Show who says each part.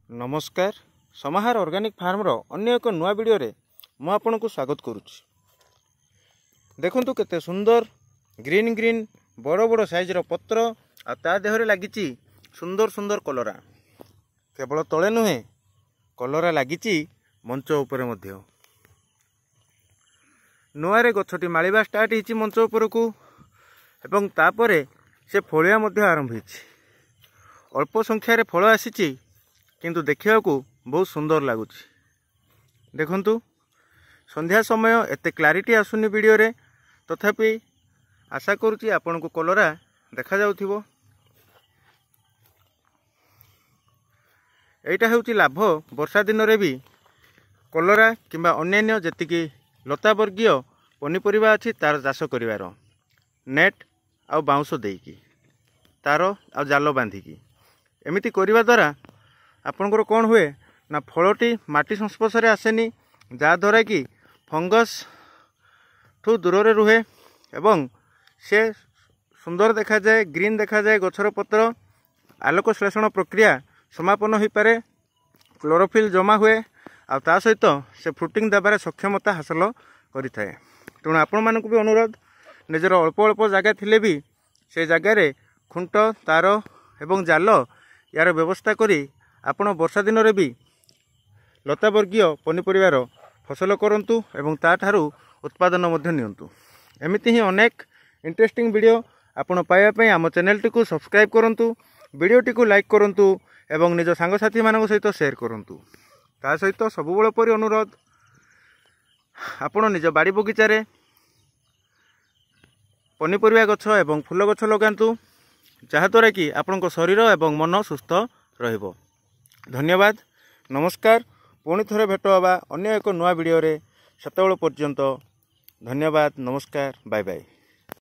Speaker 1: नमस्कार समाहार organic farm रो अन्य एक नुआ वीडियो रे मु आपनको स्वागत करुच्ची। देखंतु केते सुंदर ग्रीन ग्रीन बड़ बड़ साइज रो पत्र आ ता देहरे लागिची सुंदर सुंदर कलरा। केवल तले नुहे कलरा लागिची मंच उपरे मध्य। नुआरे गछटी मालिबा स्टार्ट हिची मंच उपरकू एवं तापरे से फलिया मध्य आरंभ हिची। अल्प संख्यार फल आसीची किंतु देखा बहुत सुंदर लगुच। देखंतु संध्या समय एते क्लारिटी आसुनी वीडियो रे, तथापि आशा करुच्ची आपन को कलरा देखा जाउथिबो। एटा हेउची लाभ वर्षा दिन रे भी कलरा किंबा अन्यान्य जेतिकी लता वर्गीय पनीपरिबा अछि तार चाष करिवार नेट आ बाउंस देकी तार आ जाल बांधिकी एमिति करिवा द्वारा आपनकर कौन हुए ना फलटी माटी संस्पर्श आसेनी, जहाँद्वारा कि फंगस ठू दूर रे रुहे एवं से सुंदर देखा जाए, ग्रीन देखा जाए। गछर पत्र आलोक श्लेषण प्रक्रिया समापन हो पारे, क्लोरोफिल जमा हुए आ ता सहित से फ्रुटिंग देवार सक्षमता हासिल करि थाए। तेणु आपण मानक भी अनुरोध, निजर अल्प अल्प जगह थिले भी से जगार खुंट तार एवं जाल यार व्यवस्था करी आपण वर्षा दिन रे भी लता वर्गीय पनीपरिवार फसल करंतु एवं ताठारु उत्पादन मध्य नियंतु। एमिति ही अनेक इंटरेस्टिंग वीडियो आपण पाइबा पई आम चैनल टी को सब्सक्राइब करंतु, वीडियो टी को लाइक करंतु एवं निज सांग साथी मानक सहित शेयर करंतु। ता सहित सबुबेल परि अनुरोध, आपण निज बाड़ी बगीचा रे पनीपरिया गछ एवं फूल गछ लगांतु, जहाँद्वारा कि आपण शरीर एवं मन सुस्थ रहिबो। धन्यवाद, नमस्कार। पुणी थरे भेट हवा अन्य एक नुआ वीडियो रे। सेतेबेल पर्यंत धन्यवाद, नमस्कार, बाय बाय।